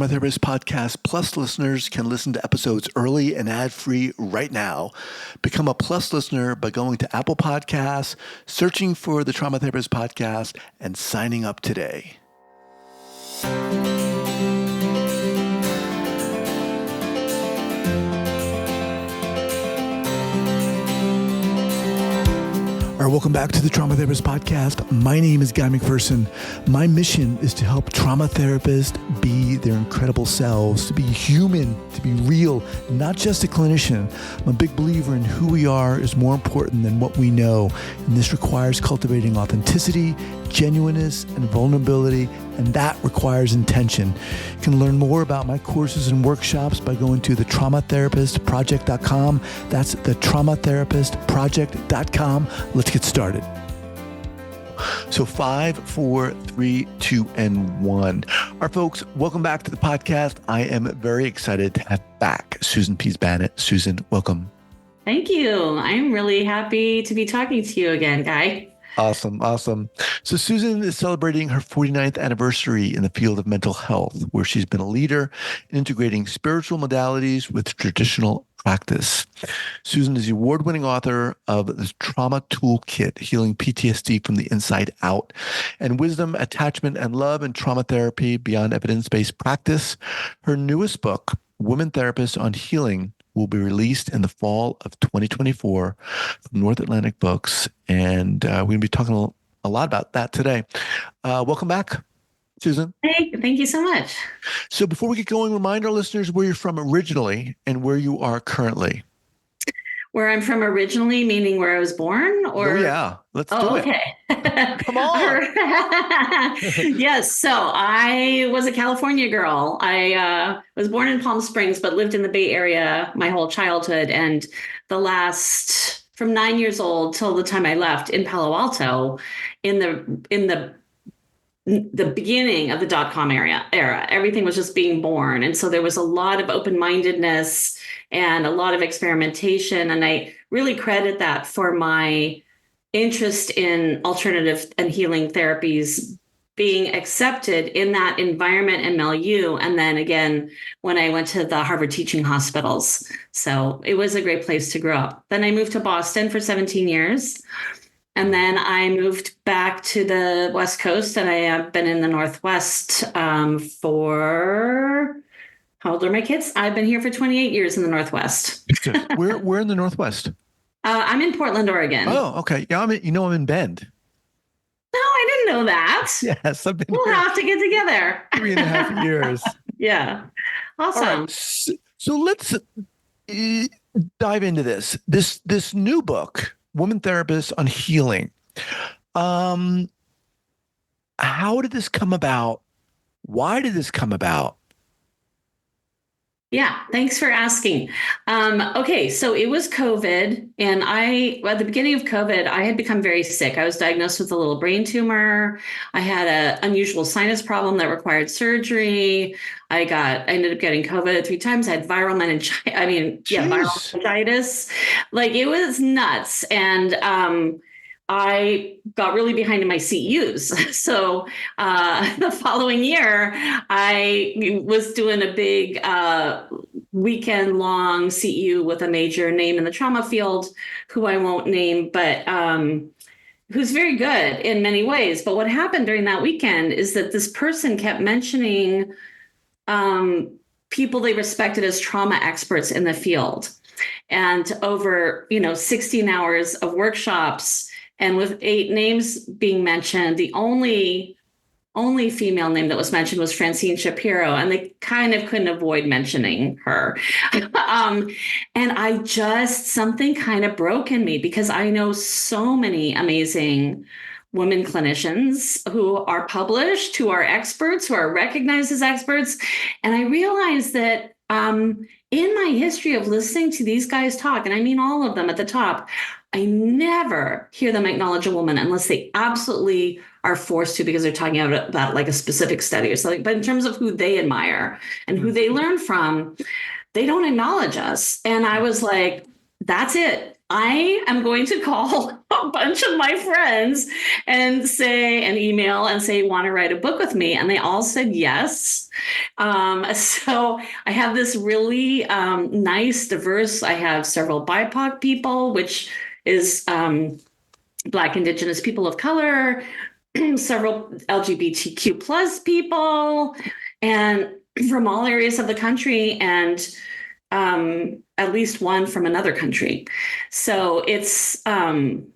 Trauma Therapist Podcast Plus listeners can listen to episodes early and ad-free right now. Become a Plus listener by going to Apple Podcasts, searching for the Trauma Therapist Podcast, and signing up today. All right, welcome back to the Trauma Therapist Podcast. My name is Guy McPherson. My mission is to help trauma therapists be their incredible selves, to be human, to be real, not just a clinician. I'm a big believer in who we are is more important than what we know. And this requires cultivating authenticity, genuineness, and vulnerability, and that requires intention. You can learn more about my courses and workshops by going to thetraumatherapistproject.com. That's thetraumatherapistproject.com. Let's get started. So 5, 4, 3, 2, and 1. All right, folks, welcome back to the podcast. I am very excited to have back Susan Pease Banitt. Susan, welcome. Thank you. I'm really happy to be talking to you again, Guy. Awesome. So Susan is celebrating her 49th anniversary in the field of mental health, where she's been a leader in integrating spiritual modalities with traditional practice. Susan is the award-winning author of the Trauma Toolkit, Healing PTSD from the Inside Out, and Wisdom, Attachment, and Love in Trauma Therapy Beyond Evidence-Based Practice. Her newest book, Women Therapists on Healing, will be released in the fall of 2024 from North Atlantic Books. And we're going to be talking a lot about that today. Welcome back, Susan. Hey, thank you so much. So before we get going, remind our listeners where you're from originally and where you are currently. Where I'm from originally, meaning where I was born? Or? Oh, yeah. Let's do it. Okay. Come on. Yes. So I was a California girl. I was born in Palm Springs, but lived in the Bay Area my whole childhood. And from 9 years old till the time I left in Palo Alto in the beginning of the .com era, everything was just being born. And so there was a lot of open-mindedness and a lot of experimentation. And I really credit that for my interest in alternative and healing therapies being accepted in that environment and milieu. And then again, when I went to the Harvard teaching hospitals. So it was a great place to grow up. Then I moved to Boston for 17 years. And then I moved back to the West Coast, and I have been in the Northwest for, how old are my kids? I've been here for 28 years in the Northwest. Where in the Northwest? I'm in Portland, Oregon. Oh, okay. Yeah, I'm in Bend. No, I didn't know that. Yes, I've been We'll here have to get together. 3.5 years. Yeah. Awesome. All right. So let's dive into this new book, Women Therapists on Healing. How did this come about? Why did this come about? Yeah, thanks for asking. Okay, so it was COVID, and at the beginning of COVID, I had become very sick. I was diagnosed with a little brain tumor. I had an unusual sinus problem that required surgery. I ended up getting COVID 3 times. I had viral meningitis. Viral meningitis. Like, it was nuts. And I got really behind in my CEUs. So the following year, I was doing a big weekend-long CEU with a major name in the trauma field, who I won't name, but who's very good in many ways. But what happened during that weekend is that this person kept mentioning people they respected as trauma experts in the field. And over 16 hours of workshops, and with 8 names being mentioned, the only female name that was mentioned was Francine Shapiro, and they kind of couldn't avoid mentioning her. And something kind of broke in me, because I know so many amazing women clinicians who are published, who are experts, who are recognized as experts. And I realized that in my history of listening to these guys talk, and I mean all of them at the top, I never hear them acknowledge a woman unless they absolutely are forced to, because they're talking about like a specific study or something. But in terms of who they admire and who they learn from, they don't acknowledge us. And I was like, that's it. I am going to call a bunch of my friends and email and say, want to write a book with me? And they all said yes. So I have this really nice, diverse, I have several BIPOC people, which is Black, Indigenous people of color, several LGBTQ plus people, and from all areas of the country, and at least one from another country. So it's been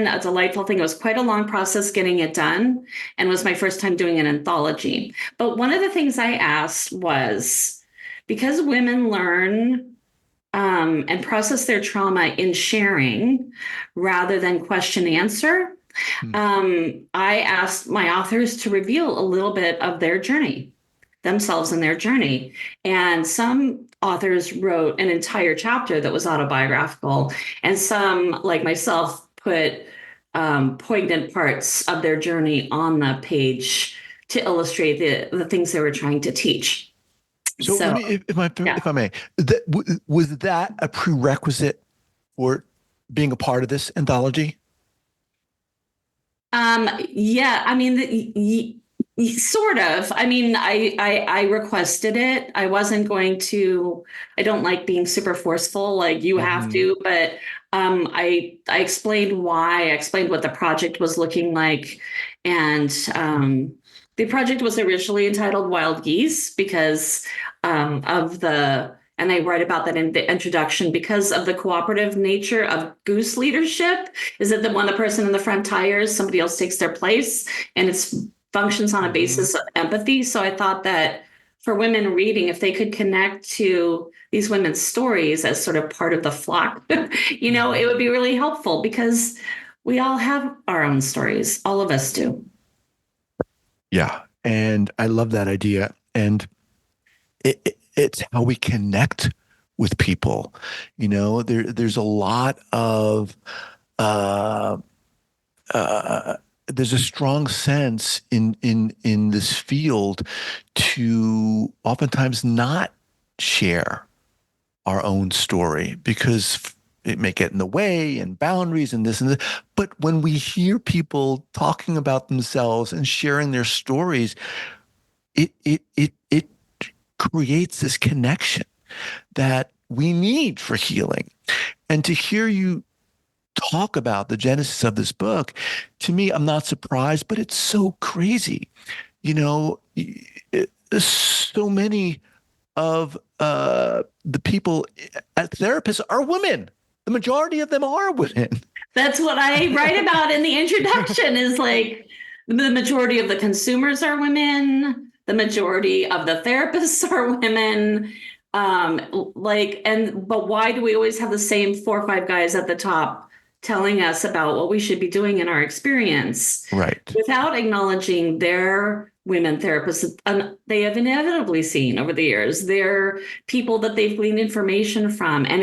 a delightful thing. It was quite a long process getting it done, and was my first time doing an anthology. But one of the things I asked was, because women learn and process their trauma in sharing rather than question answer, I asked my authors to reveal a little bit of their journey, themselves and their journey. And some authors wrote an entire chapter that was autobiographical, and some, like myself, put poignant parts of their journey on the page to illustrate the things they were trying to teach. So let me, if I may, was that a prerequisite for being a part of this anthology? Yeah, I mean, sort of. I mean, I requested it. I wasn't going to. I don't like being super forceful, like you have to. But I explained why. I explained what the project was looking like, and the project was originally entitled Wild Geese because of the. And I write about that in the introduction, because of the cooperative nature of goose leadership. Is that when the person in the front tires, somebody else takes their place, and it's functions on a basis of empathy. So I thought that for women reading, if they could connect to these women's stories as sort of part of the flock, it would be really helpful, because we all have our own stories. All of us do. Yeah. And I love that idea. And it's how we connect with people. There's a lot of, there's a strong sense in this field to oftentimes not share our own story because it may get in the way, and boundaries and this and that. But when we hear people talking about themselves and sharing their stories, it creates this connection that we need for healing. And to hear you talk about the genesis of this book, to me, I'm not surprised, but it's so crazy. So many of the people at therapists are women. The majority of them are women. That's what I write about in the introduction, is like the majority of the consumers are women. The majority of the therapists are women. But why do we always have the same 4 or 5 guys at the top telling us about what we should be doing in our experience, right, without acknowledging their women therapists they have inevitably seen over the years? They're people that they've gleaned information from. And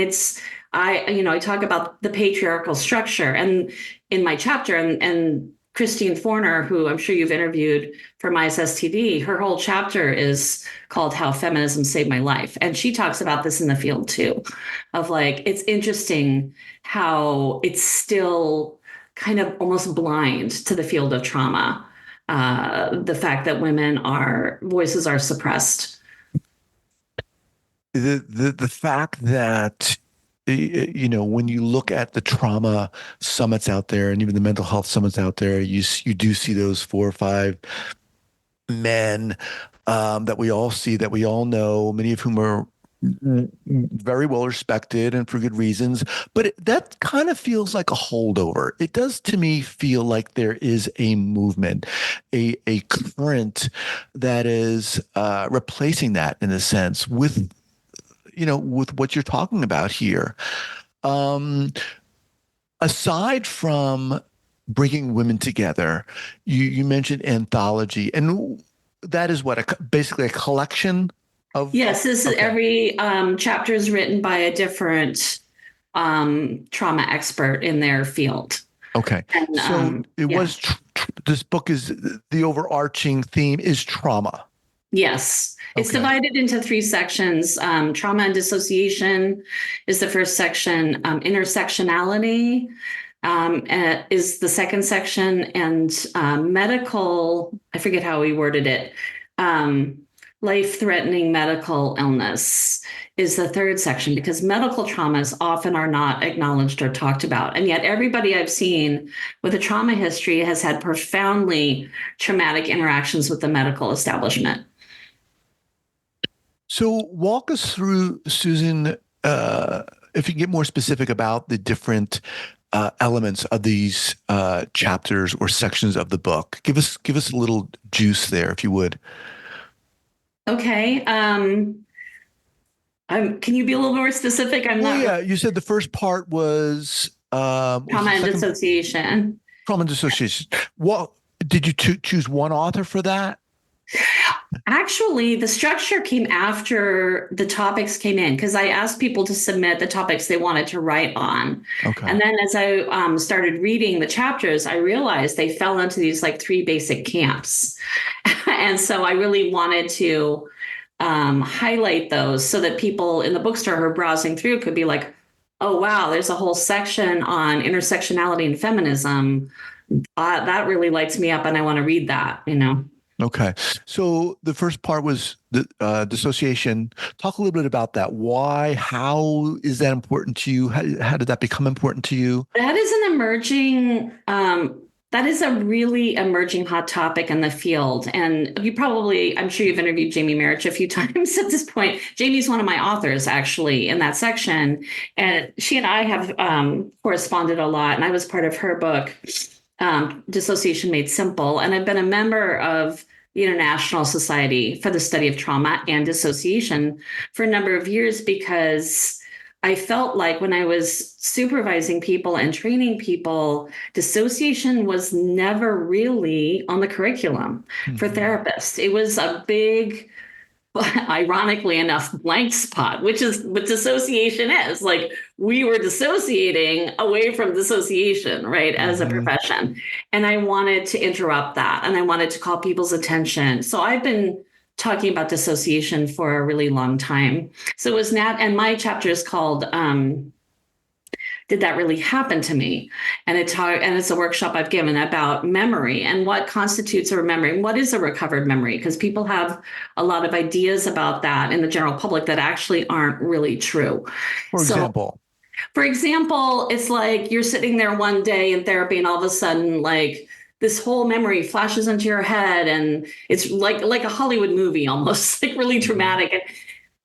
I talk about the patriarchal structure, and in my chapter, and Christine Forner, who I'm sure you've interviewed for My STD, her whole chapter is called How Feminism Saved My Life. And she talks about this in the field too, of like, it's interesting how it's still kind of almost blind to the field of trauma. The fact that voices are suppressed. The fact that, when you look at the trauma summits out there and even the mental health summits out there, you do see those 4 or 5 men that we all see, that we all know, many of whom are very well respected and for good reasons. But that kind of feels like a holdover. It does, to me, feel like there is a movement, a current that is replacing that, in a sense, with what you're talking about here. Aside from bringing women together, you mentioned anthology, and that is basically a collection of. Yes, this is every chapter is written by a different trauma expert in their field. Okay, and, so it was. This book is the overarching theme is trauma. Yes. It's Okay. divided into three sections. Trauma and dissociation is the first section. Intersectionality is the second section. And medical, I forget how we worded it, life-threatening medical illness is the third section, because medical traumas often are not acknowledged or talked about. And yet everybody I've seen with a trauma history has had profoundly traumatic interactions with the medical establishment. So walk us through, Susan, if you can get more specific about the different elements of these chapters or sections of the book. Give us a little juice there, if you would. Okay. Can you be a little more specific? I'm Well, not yeah, you said the first part was what was trauma the and second? dissociation. Trauma and dissociation. What did you choose one author for that? Actually, the structure came after the topics came in, because I asked people to submit the topics they wanted to write on. Okay. And then as I started reading the chapters, I realized they fell into these like three basic camps. And so I really wanted to highlight those so that people in the bookstore who are browsing through could be like, oh, wow, there's a whole section on intersectionality and feminism. That really lights me up and I want to read that. Okay. So the first part was the dissociation. Talk a little bit about that. Why? How is that important to you? How did that become important to you? That is that is a really emerging hot topic in the field. And I'm sure you've interviewed Jamie Marich a few times at this point. Jamie's one of my authors, actually, in that section. And she and I have corresponded a lot. And I was part of her book, Dissociation Made Simple. And I've been a member of the International Society for the Study of Trauma and Dissociation for a number of years, because I felt like when I was supervising people and training people, dissociation was never really on the curriculum for therapists. It was a big, ironically enough, blank spot, which is what dissociation is. Like, we were dissociating away from dissociation, right, as a profession. And I wanted to interrupt that, and I wanted to call people's attention. So I've been talking about dissociation for a really long time. So it was and my chapter is called Did That Really Happen to Me? And it's a workshop I've given about memory and what constitutes a memory. What is a recovered memory? Because people have a lot of ideas about that in the general public that actually aren't really true. For example, it's like you're sitting there one day in therapy and all of a sudden, like, this whole memory flashes into your head, and it's like a Hollywood movie almost, like really dramatic. And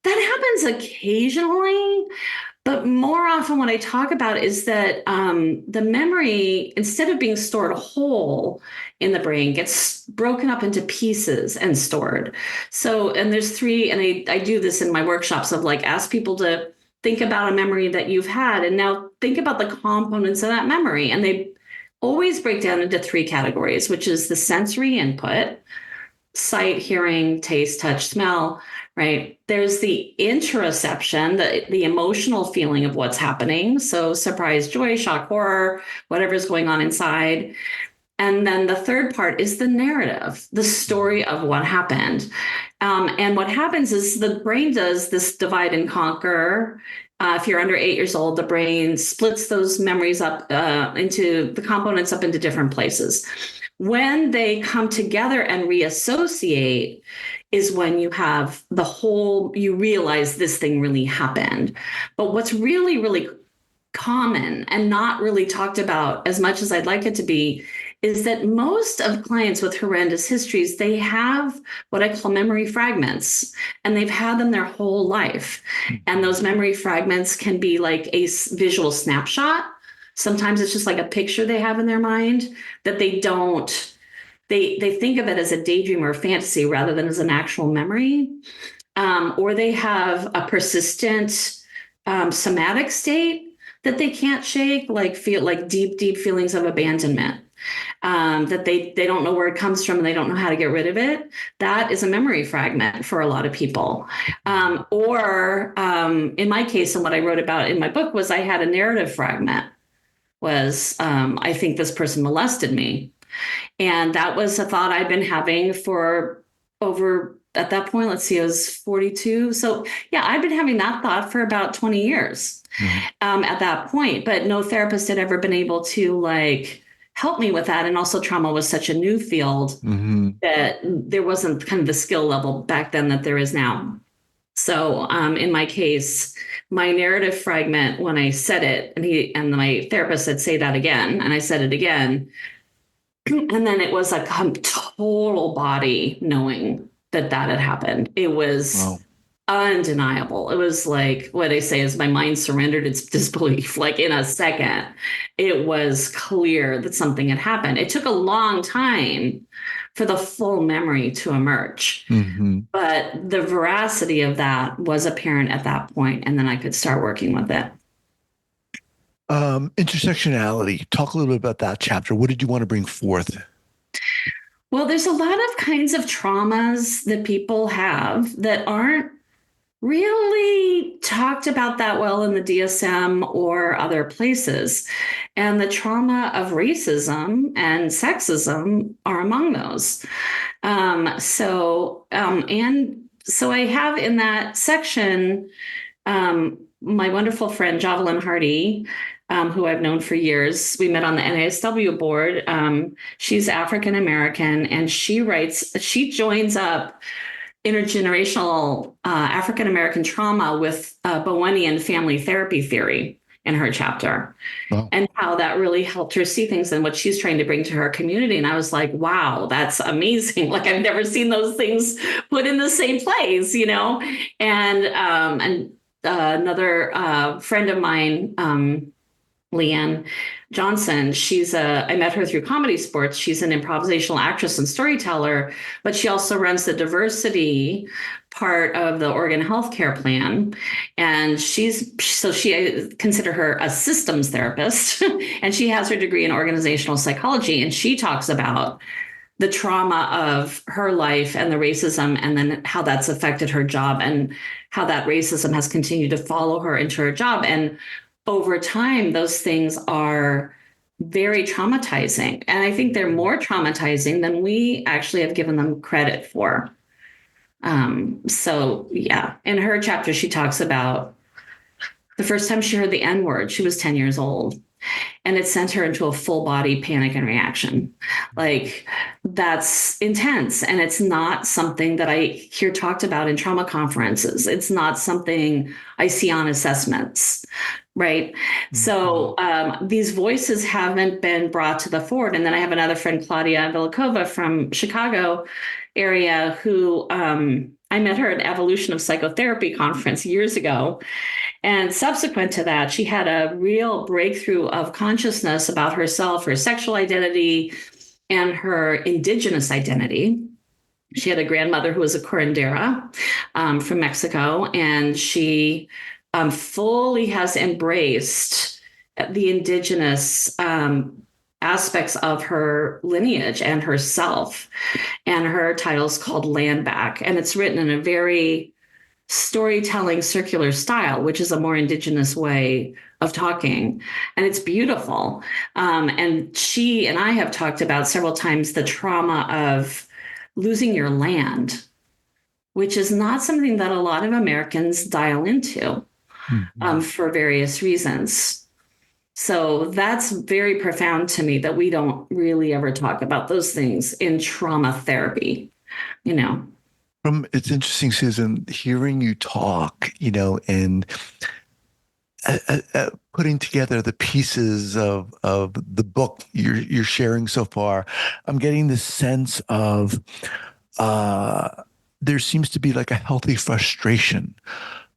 that happens occasionally, but more often what I talk about is that the memory, instead of being stored whole in the brain, gets broken up into pieces and stored. So, and there's three, and I do this in my workshops of like, ask people to think about a memory that you've had, and now think about the components of that memory. And they always break down into three categories, which is the sensory input: sight, hearing, taste, touch, smell, right? There's the interoception, the emotional feeling of what's happening. So surprise, joy, shock, horror, whatever's going on inside. And then the third part is the narrative, the story of what happened. And what happens is the brain does this divide and conquer. If you're under 8 years old, the brain splits those memories up into the components up into different places. When they come together and reassociate is when you have you realize this thing really happened. But what's really, really common and not really talked about as much as I'd like it to be is that most of clients with horrendous histories, they have what I call memory fragments, and they've had them their whole life. And those memory fragments can be like a visual snapshot. Sometimes it's just like a picture they have in their mind that they think of it as a daydream or fantasy rather than as an actual memory. Or they have a persistent somatic state that they can't shake, like feel like deep, deep feelings of abandonment. That they don't know where it comes from and they don't know how to get rid of it. That is a memory fragment for a lot of people. Or in my case, and what I wrote about in my book was I had a narrative fragment was I think this person molested me. And that was a thought I'd been having for over at that point, let's see, I was 42. So yeah, I've been having that thought for about 20 years at that point, but no therapist had ever been able to like help me with that. And also trauma was such a new field that there wasn't kind of the skill level back then that there is now. So in my case, my narrative fragment, when I said it, and my therapist said, say that again, and I said it again. And then it was a total body knowing that had happened. It was undeniable. It was like what I say is my mind surrendered its disbelief. Like in a second, it was clear that something had happened. It took a long time for the full memory to emerge. But the veracity of that was apparent at that point, and then I could start working with it. Intersectionality. Talk a little bit about that chapter. What did you want to bring forth? Well, there's a lot of kinds of traumas that people have that aren't really talked about that well in the DSM or other places. And the trauma of racism and sexism are among those. So I have in that section my wonderful friend Jovelyn Hardy, who I've known for years. We met on the NASW board. She's African American, and she joins up intergenerational African American trauma with Bowenian family therapy theory in her chapter, and how that really helped her see things and what she's trying to bring to her community. And I was like, wow, that's amazing. Like I've never seen those things put in the same place, you know? And another friend of mine, Leanne Johnson, I met her through Comedy Sports. She's an improvisational actress and storyteller, but she also runs the diversity part of the Oregon Healthcare Plan. And I consider her a systems therapist, and she has her degree in organizational psychology. And she talks about the trauma of her life and the racism, and then how that's affected her job and how that racism has continued to follow her into her job. And over time, those things are very traumatizing. And I think they're more traumatizing than we actually have given them credit for. So yeah, in her chapter, she talks about the first time she heard the N-word, she was 10 years old. And it sent her into a full body panic and reaction. Like that's intense. And it's not something that I hear talked about in trauma conferences. It's not something I see on assessments. Right. So these voices haven't been brought to the fore. And then I have another friend, Claudia Villikova from Chicago area, who I met her at Evolution of Psychotherapy conference years ago. And subsequent to that, she had a real breakthrough of consciousness about herself, her sexual identity, and her indigenous identity. She had a grandmother who was a curandera from Mexico, and she fully has embraced the indigenous aspects of her lineage and herself. And her title is called Land Back, and it's written in a very storytelling circular style, which is a more indigenous way of talking. And it's beautiful. And she and I have talked about several times the trauma of losing your land, which is not something that a lot of Americans dial into for various reasons. So that's very profound to me that we don't really ever talk about those things in trauma therapy, you know. It's interesting, Susan, hearing you talk, you know, and putting together the pieces of the book you're sharing so far. I'm getting this sense of there seems to be like a healthy frustration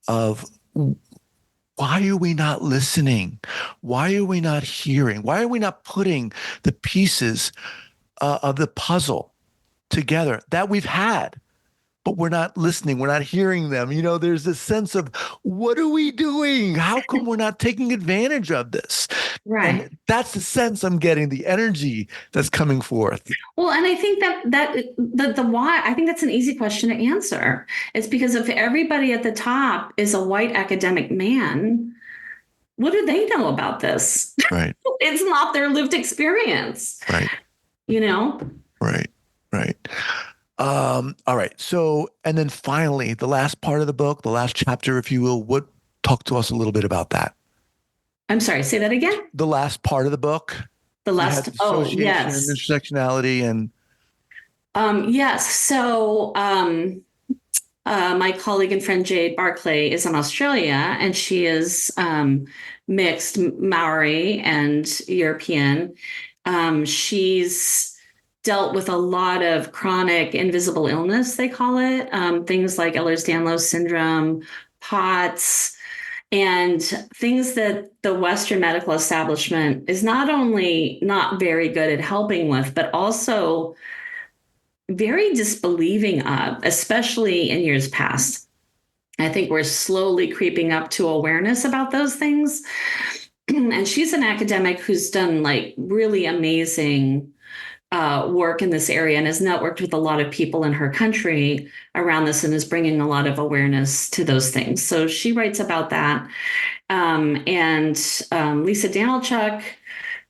of why are we not listening? Why are we not hearing? Why are we not putting the pieces of the puzzle together that we've had? But we're not listening. We're not hearing them. You know, there's this sense of, what are we doing? How come we're not taking advantage of this? Right. And that's the sense I'm getting, the energy that's coming forth. Well, and I think that the why, I think that's an easy question to answer. It's because if everybody at the top is a white academic man, what do they know about this? Right. It's not their lived experience. Right. You know? Right. Right. All right. So, and then finally, the last part of the book, the last chapter, if you will, talk to us a little bit about that. I'm sorry, say that again. The last part of the book, The you had last, oh, dissociation and yes. intersectionality and Yes. So, my colleague and friend Jade Barclay is in Australia, and she is mixed Maori and European. She's dealt with a lot of chronic invisible illness, they call it, things like Ehlers-Danlos syndrome, POTS, and things that the Western medical establishment is not only not very good at helping with, but also very disbelieving of, especially in years past. I think we're slowly creeping up to awareness about those things. And she's an academic who's done like really amazing work in this area and has networked with a lot of people in her country around this and is bringing a lot of awareness to those things. So she writes about that. And Lisa Danilchuk,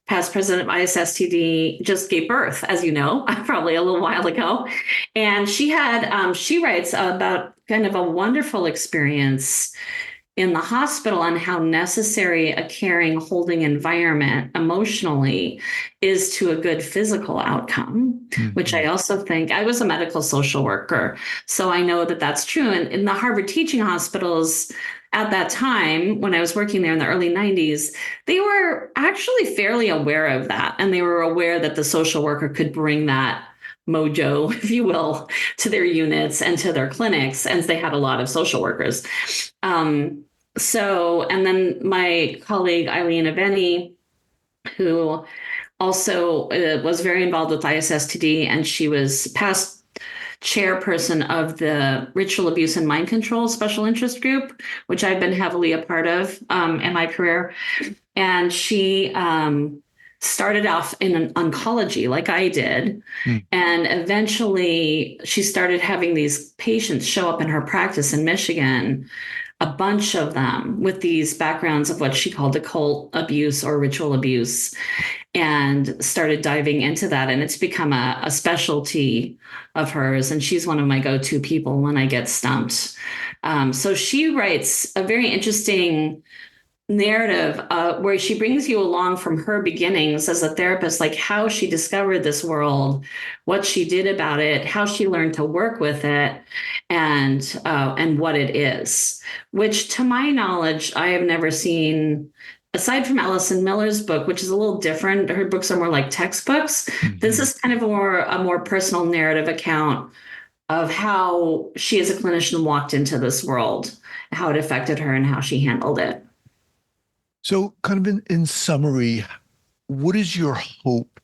past president of ISSTD, just gave birth, as you know, probably a little while ago. And she writes about kind of a wonderful experience in the hospital and how necessary a caring, holding environment emotionally is to a good physical outcome, which I also think, I was a medical social worker, so I know that that's true. And in the Harvard teaching hospitals at that time, when I was working there in the early 90s, they were actually fairly aware of that. And they were aware that the social worker could bring that mojo, if you will, to their units and to their clinics, and they had a lot of social workers. And then my colleague Eileen Aveni, who also was very involved with ISSTD, and she was past chairperson of the Ritual Abuse and Mind Control Special Interest Group, which I've been heavily a part of in my career. And she started off in oncology like I did. And eventually she started having these patients show up in her practice in Michigan, a bunch of them with these backgrounds of what she called occult abuse or ritual abuse, and started diving into that. And it's become a specialty of hers. And she's one of my go-to people when I get stumped. So she writes a very interesting narrative where she brings you along from her beginnings as a therapist, like how she discovered this world, what she did about it, how she learned to work with it, and what it is, which to my knowledge, I have never seen. Aside from Alison Miller's book, which is a little different, her books are more like textbooks. This is kind of a more personal narrative account of how she as a clinician walked into this world, how it affected her, and how she handled it. So kind of in summary, what is your hope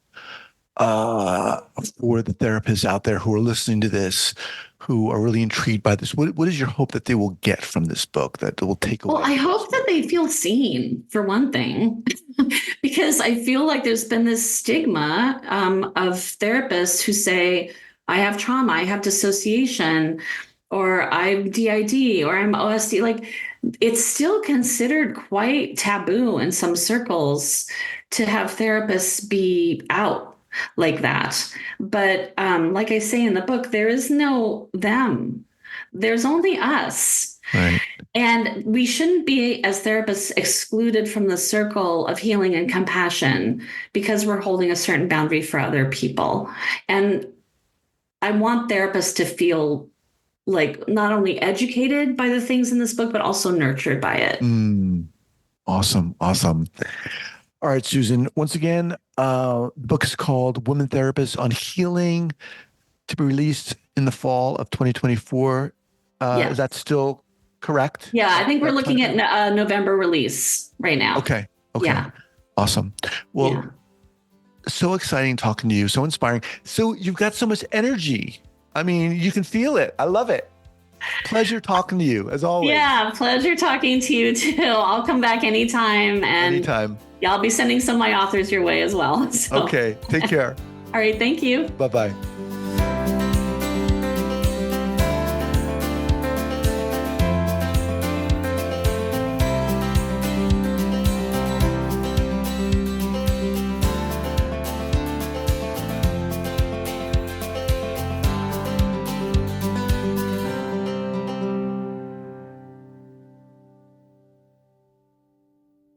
for the therapists out there who are listening to this, who are really intrigued by this? What is your hope that they will get from this book, that they will take away? Well, I hope that they feel seen, for one thing, because I feel like there's been this stigma of therapists who say, I have trauma, I have dissociation, or I'm DID, or I'm OSD. Like, it's still considered quite taboo in some circles to have therapists be out like that. But like I say in the book, there is no them. There's only us. Right. And we shouldn't be, as therapists, excluded from the circle of healing and compassion because we're holding a certain boundary for other people. And I want therapists to feel like not only educated by the things in this book, but also nurtured by it. Awesome. All right, Susan, once again, the book is called Women Therapists on Healing, to be released in the fall of 2024. Yeah. Is that still correct? Yeah, I think we're looking at November release right now. Okay. Yeah. Awesome. Well, so exciting talking to you, so inspiring. So you've got so much energy. I mean, you can feel it. I love it. Pleasure talking to you, as always. Yeah, pleasure talking to you too. I'll come back anytime. I'll be sending some of my authors your way as well. So. Okay, take care. All right, thank you. Bye-bye.